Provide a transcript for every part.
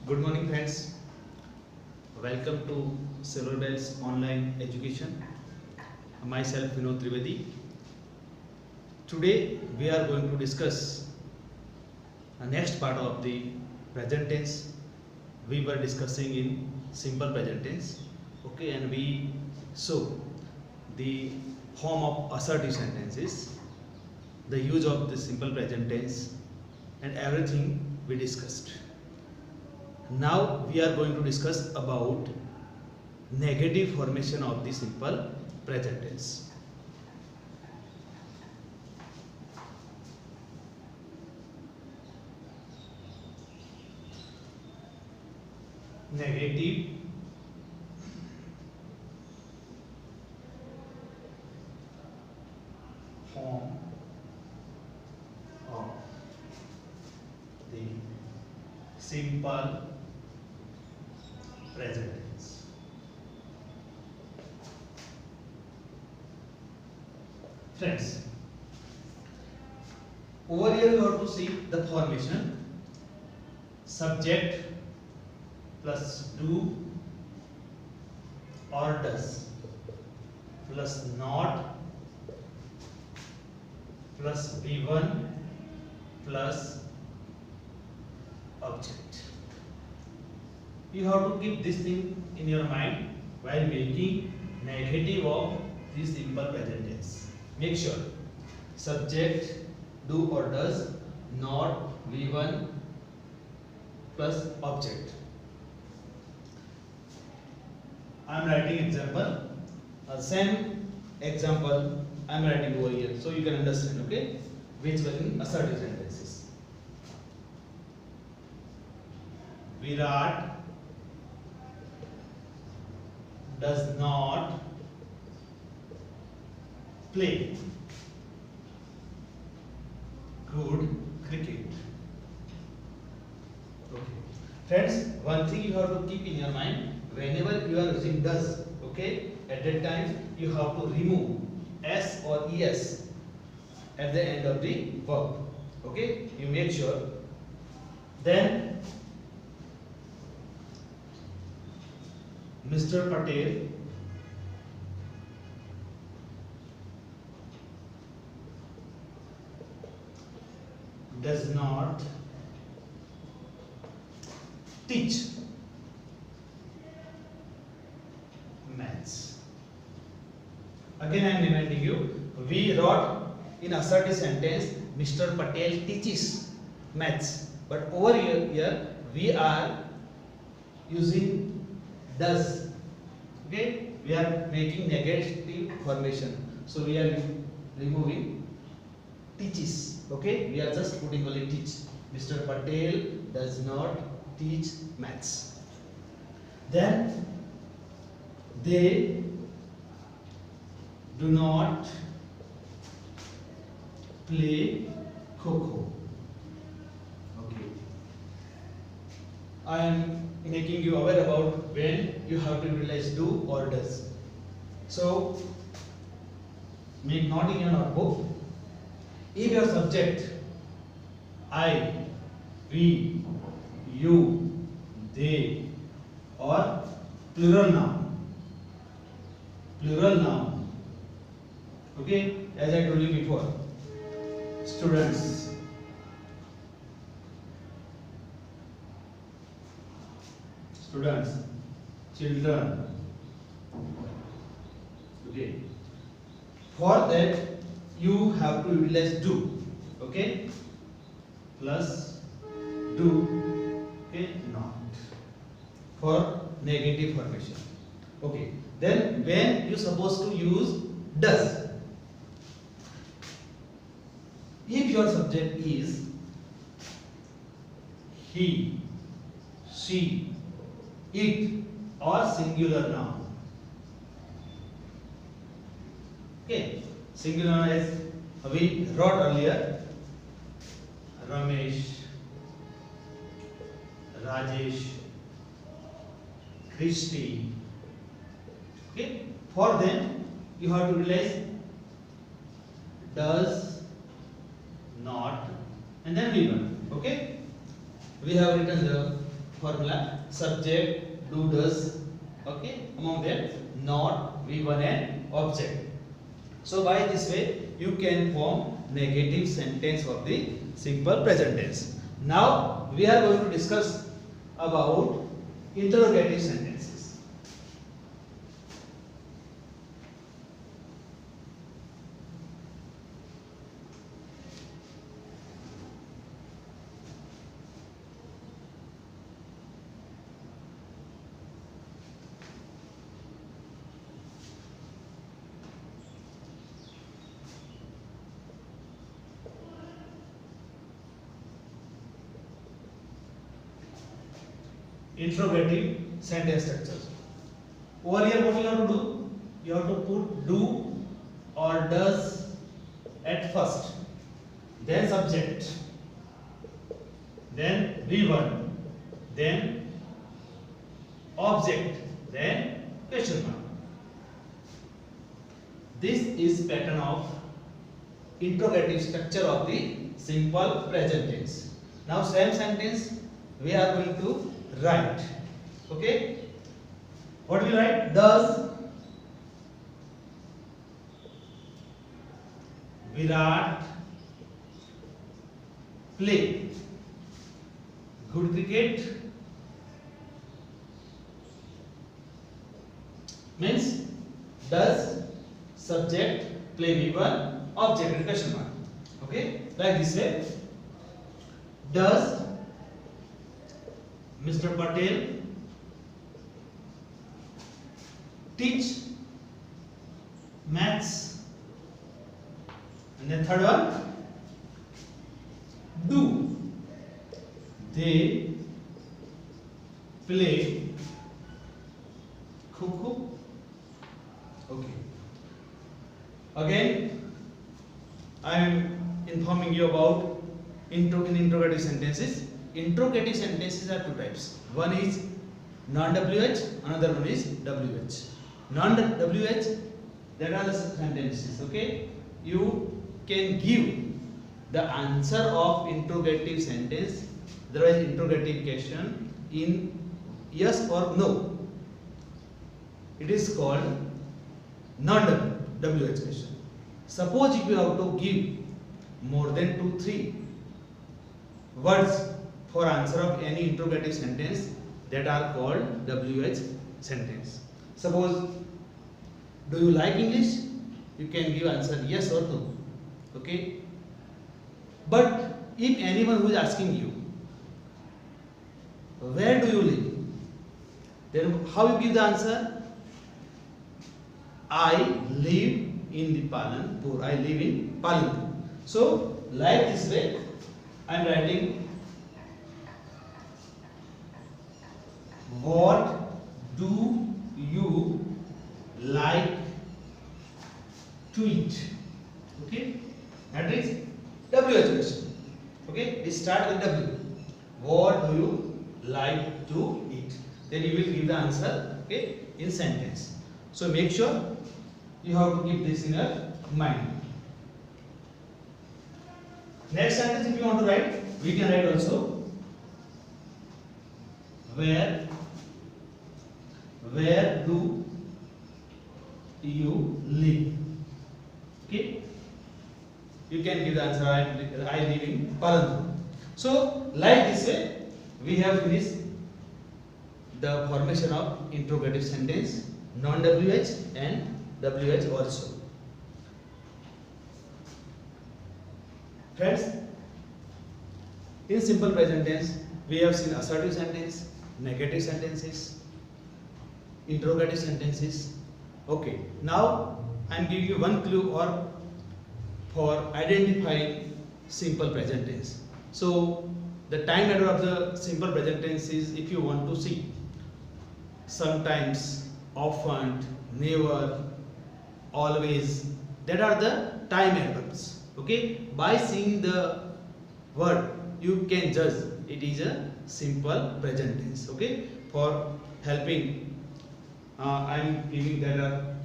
Good morning friends. Welcome to Silver Bells Online Education. Myself Vinodsir. Today we are going to discuss the next part of the present tense. We were discussing in simple present tense. Okay, and we saw the form of assertive sentences, the use of the simple present tense, and everything we discussed. Now we are going to discuss about negative formation of the simple present tense. Negative form of the simple present tense. Friends, over here you have to see the formation: subject plus do or does plus not plus be1 plus object. You have to keep this thing in your mind while making negative of the simple present tense. Make sure subject, do or does, not, be1 plus object. I am writing example. Same example I am writing over here, so you can understand. Okay, which were in assertive sentences. Virat does not play good cricket. Okay, friends, one thing you have to keep in your mind: whenever you are using does, okay, at that time you have to remove s or es at the end of the verb. Okay, you make sure. Then Mr. Patel does not teach maths. Again I am reminding you, we wrote in assertive sentence Mr. Patel teaches maths, but over here we are using does. Okay, we are making negative formation, so we are removing teaches. Okay, we are just putting only teach. Mr. Patel does not teach maths. Then they do not play kho-kho. Okay, I am making you aware about when you have to utilize do or does. So make note in your notebook. If your subject I, we, you, they or plural noun, okay, as I told you before, students, children, okay, for that you have to utilize do, okay, plus do, okay, not, for negative formation. Okay, then when you supposed to use does, if your subject is he, she, it or singular noun. Okay, singular noun as we wrote earlier: Ramesh, Rajesh, Christy. Okay, for them you have to utilize does, not, and then we one. Okay, we have written the formula subject, do, does. Okay, among them not, V1 and object. So by this way you can form negative sentence of the simple present tense. Now we are going to discuss about interrogative sentences. Interrogative sentence structures. Over here, what you have to do? You have to put do or does at first, then subject, then V1, then object, then question mark. This is pattern of interrogative structure of the simple present tense. Now same sentence we are going to write. Okay, what we write? Does Virat play good cricket? Means does subject play V1 object question mark. Okay, like this way. Does Mr. Patel teach maths? And then third one, do they play kho-kho? Okay. Again, I am informing you about interrogative sentences. Interrogative sentences are two types. One is non-WH, another one is WH. Non-WH, that are the sentences. Okay, you can give the answer of interrogative sentence, otherwise interrogative question, in yes or no. It is called non-WH question. Suppose if you have to give more than 2-3 words for answer of any interrogative sentence, that are called WH sentence. Suppose, do you like English? You can give answer yes or no. Okay. But if anyone who is asking you, where do you live? Then how you give the answer? I live in the Palanpur. I live in Palanpur. So like this way, I am writing, what do you like to eat? Okay, that is WH question. Okay, we start with W. What do you like to eat? Then you will give the answer, okay, in sentence. So make sure you have to keep this in your mind. Next sentence, if you want to write, we can write also, where do you live? Okay, you can give the answer, I live in Palanpur. So like this way we have finished the formation of interrogative sentence, non-WH and WH also. Friends, in simple present tense we have seen assertive sentence, negative sentences, interrogative sentences. Okay, now I am giving you one clue or for identifying simple present tense. So the time order of the simple present tense is, if you want to see, sometimes, often, never, always, that are the time adverbs. Okay, by seeing the word you can judge it is a simple present tense. Okay, for helping I am giving that are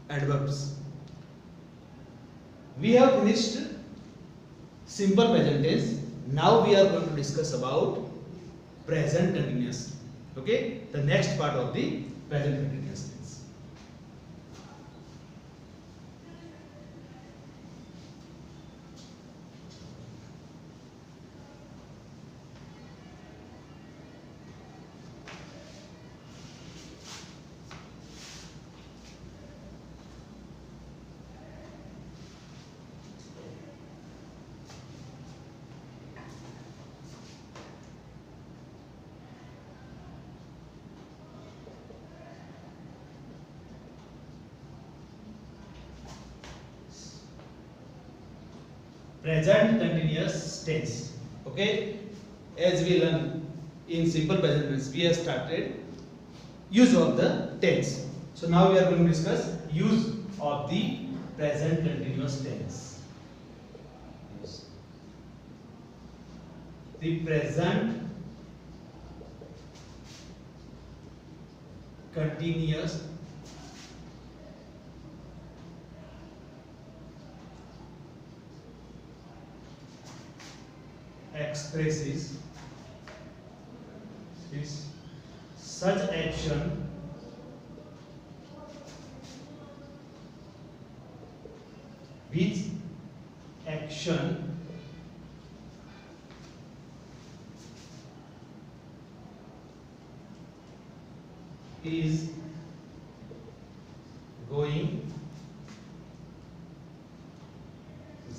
adverbs. We have finished simple present tense. Now we are going to discuss about present continuous. Okay, the next part of the present continuous tense. Present continuous tense. Okay, as we learn in simple present tense, we have started use of the tense. So now we are going to discuss use of the present continuous tense. The present continuous expresses such action which action is going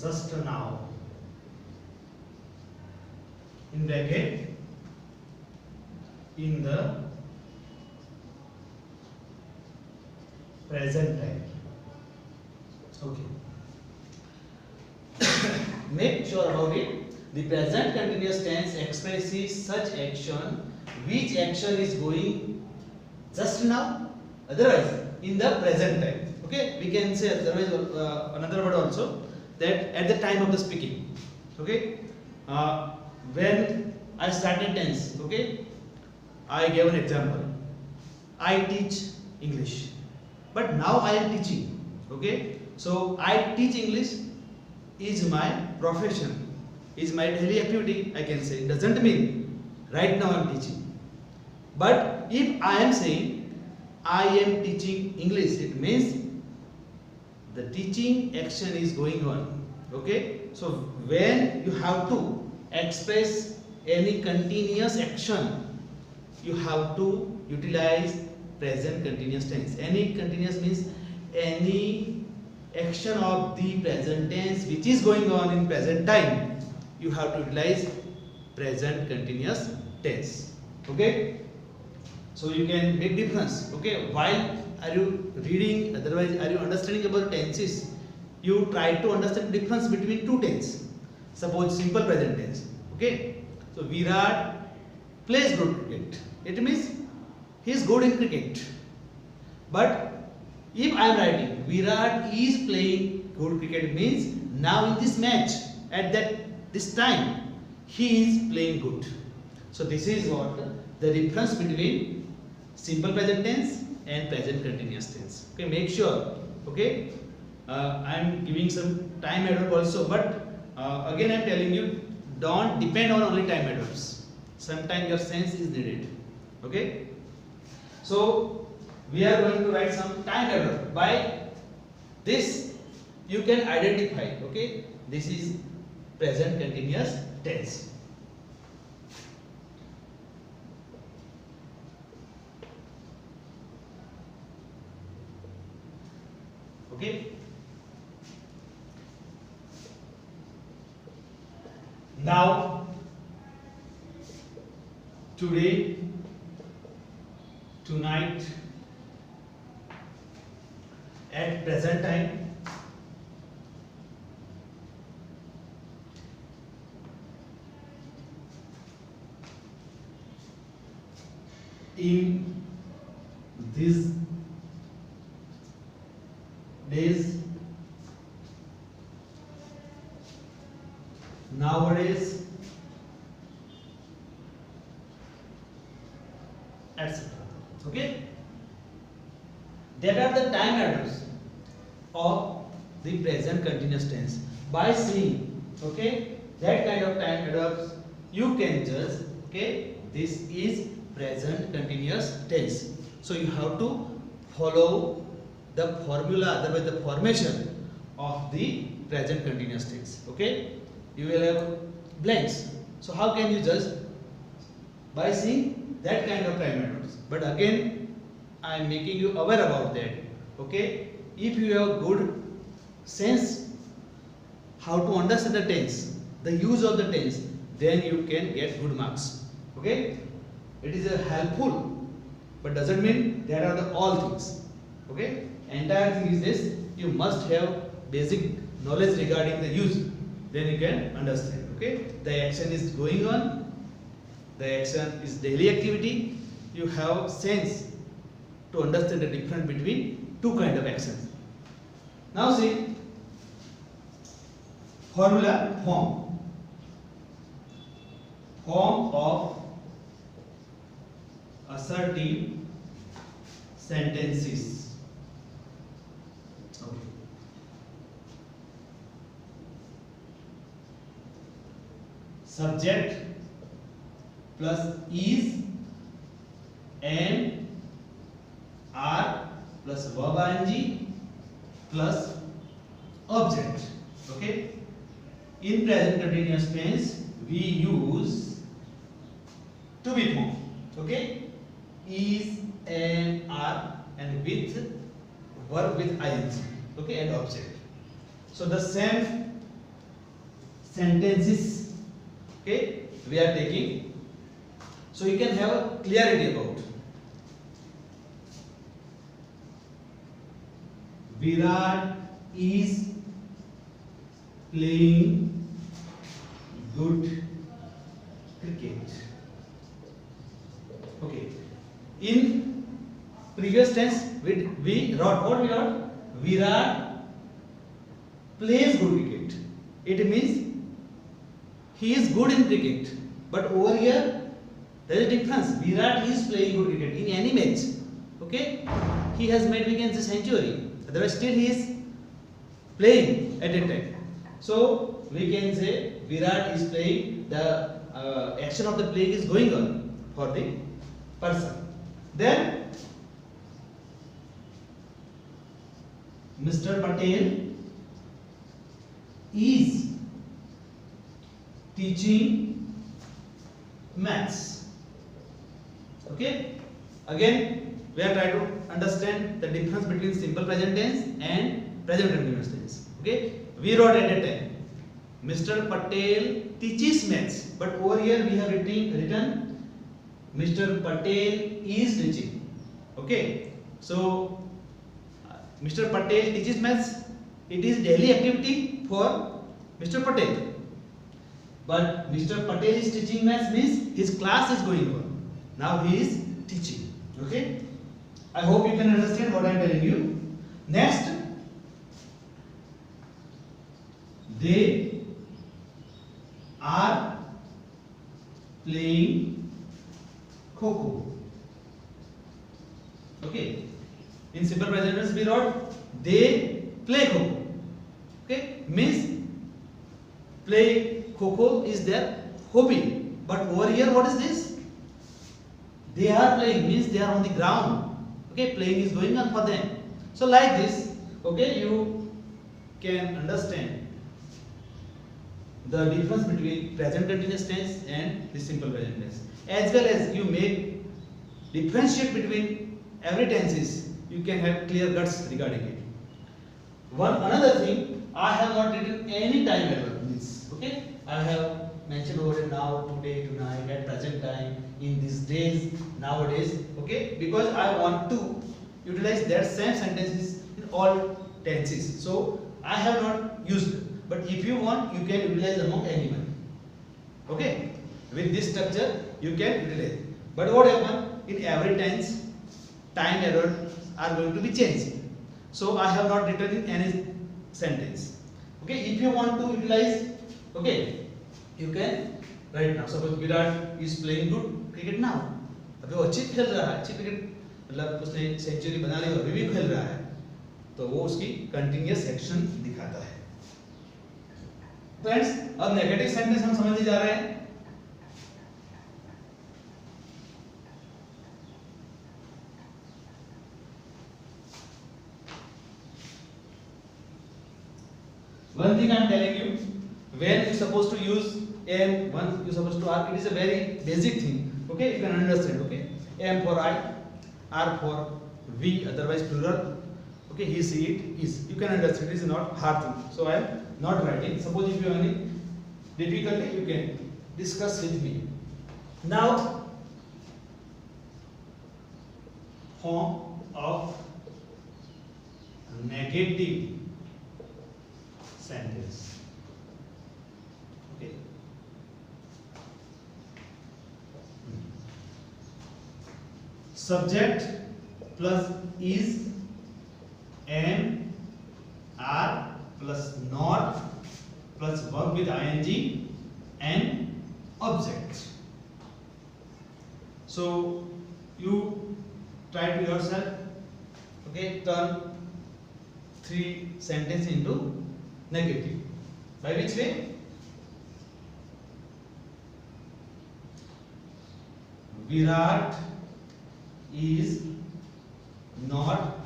just now, in bracket, in the present time. Okay. Make sure about it. The present continuous tense expresses such action which action is going just now, otherwise in the present time. Okay, we can say otherwise another word also, that at the time of the speaking. Okay, when I started tense, okay, I gave an example. I teach English, but now I am teaching. Okay, so I teach English is my profession, is my daily activity. I can say, it doesn't mean right now I am teaching. But if I am saying I am teaching English, it means the teaching action is going on. Okay, so when you have to express any continuous action, you have to utilize present continuous tense. Any continuous means any action of the present tense which is going on in present time, you have to utilize present continuous tense. Okay, so you can make difference. Okay, while are you reading, otherwise are you understanding about tenses, you try to understand the difference between two tense. Suppose simple present tense. Okay, so Virat plays good cricket, it means he is good in cricket. But if I am writing Virat is playing good cricket, means now in this match at this time he is playing good. So this is what the difference between simple present tense and present continuous tense. Okay, make sure. Okay, I am giving some time adverb also, but again I am telling you, don't depend on only time adverbs. Sometimes your sense is needed. Okay, so we are going to write some time adverb. By this you can identify. Okay, this is present continuous tense. Okay, now today, tonight, at present time, in these days, nowadays, etc. Okay, that are the time adverbs of the present continuous tense. By seeing, okay, that kind of time adverbs, you can judge, okay, this is present continuous tense. So you have to follow the formula, otherwise the formation of the present continuous tense. Okay, you will have blanks. So how can you judge? By seeing that kind of primary notes. But again, I am making you aware about that. Okay, if you have good sense how to understand the tense, the use of the tense, then you can get good marks. Okay, it is a helpful, but doesn't mean that are the all things. Okay, entire thing is this: you must have basic knowledge regarding the use, then you can understand. Okay, the action is going on, the action is daily activity. You have sense to understand the difference between two kind of actions. Now see, formula form of assertive sentences. Okay. Subject plus is and are plus verb ing plus object. Okay, in present continuous tense we use to be form. Okay, is and are and with verb with ing. Okay, and object. So the same sentences, okay, we are taking, so you can have a clarity about. Virat is playing good cricket. Okay, in previous tense we wrote what we wrote? Virat plays good cricket. It means he is good in cricket. But over here there is a difference. Virat is playing good cricket in any match. Okay, he has made, we can say, century. Otherwise still he is playing at that time. So we can say Virat is playing, the action of the playing is going on for the person. Then Mr. Patel is teaching maths. Okay, again we are trying to understand the difference between simple present tense and present continuous tense. Okay, we wrote at that time Mr. Patel teaches maths, but over here we have written Mr. Patel is teaching. Okay, so Mr. Patel teaches maths. It is daily activity for Mr. Patel. But Mr. Patel is teaching maths means his class is going on. Now he is teaching. Okay, I hope you can understand what I am telling you. Next, they are playing Kho-Kho. Okay, in simple present tense we wrote they play Kho-Kho. Okay, means play Kho-Kho is their hobby. But over here what is this? They are playing means they are on the ground. Okay, playing is going on for them. So like this, okay, you can understand the difference between present continuous tense and the simple present tense. As well as you make differentiate between every tenses, you can have clear guts regarding it. Another thing, I have not written any time error means. Okay, I have mentioned over it now, today, tonight, at present time, in these days, nowadays. Okay, because I want to utilize that same sentences in all tenses. So I have not used it. But if you want, you can utilize among anyone. Okay, with this structure you can utilize. But what happens in every tense, time errors are going to be changed. So I have not written in any sentence. Okay, if you want to utilize, okay, you can write now. Suppose Virat is playing good cricket now. अभी वो अच्छी खेल रहा है, अच्छी cricket मतलब उसने century बना ली और अभी भी खेल रहा है, तो वो उसकी कंटिन्यूअस एक्शन दिखाता है. फ्रेंड्स, अब नेगेटिव सेंटेंस हम समझने जा रहे हैं. One thing I am telling you, when you supposed to use am, one you supposed to are, it is a very basic thing. Okay, you can understand. Okay, am for I, R for we, otherwise plural. Okay, he, she, it, is. You can understand. It is not hard thing. So I am not writing. Suppose if you have any difficulty, you can discuss with me. Now, form of negative sentence. Okay. Subject plus is, am, are plus not plus verb with ing and object. So you try to yourself, okay, turn 3 sentences into negative. By which way? Virat is not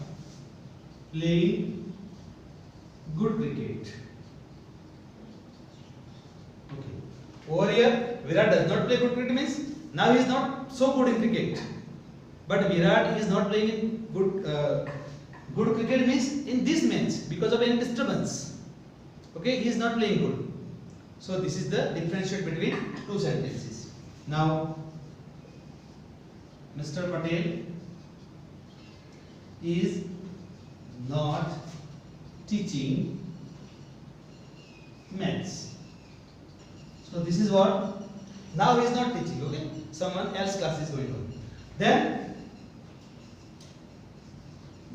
playing good cricket. Okay. Over here, Virat does not play good cricket means now he is not so good in cricket. But Virat is not playing in good cricket means in this match because of any disturbance. Okay, he is not playing good. So this is the differentiate between 2 sentences. Now, Mr. Patel is not teaching maths. So this is what? Now he is not teaching, okay? Someone else class is going on. Then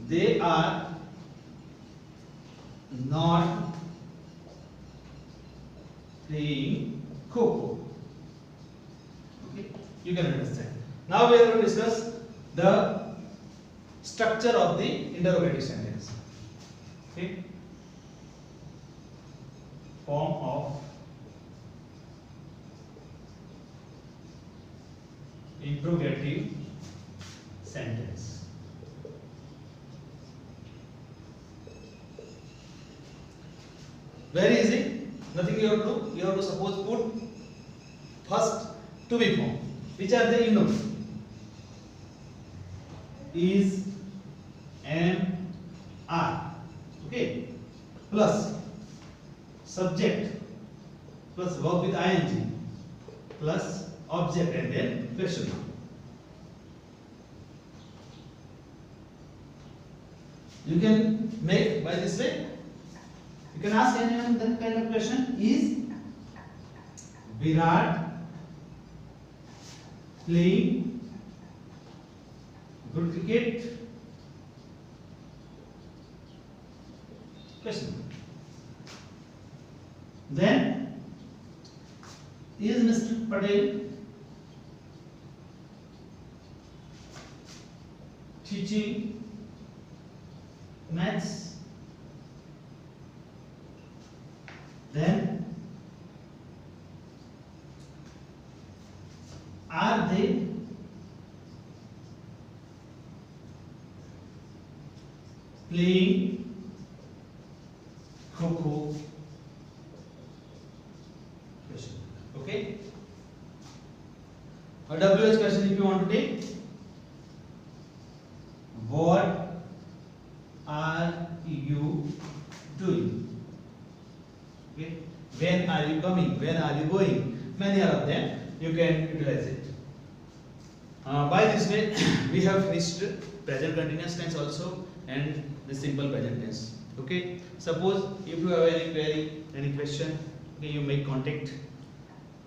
they are not playing Coco. Okay, you can understand. Now we are going to discuss the structure of the interrogative sentence. Okay, form of interrogative sentence. Very easy. Nothing you have to do. You have to suppose put first to be form. Which are they? You know. Is, am, are. Okay. Plus subject plus verb with ing plus object and then question mark. You can make by this way. You can ask anyone that kind of question. Is Virat playing good cricket? Question. Then, is Mr. Patel teaching maths? Then, are they playing Coco? Question. Okay. A WH question if you want to take. What are you doing? Okay. When are you coming? When are you going? Many of them you can utilize it. By this way, we have finished present continuous tense also and the simple present tense. Okay. Suppose if you have any query, any question, okay, you make contact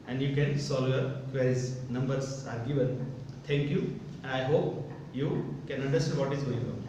and you can solve your queries. Numbers are given. Thank you. I hope you can understand what is going on.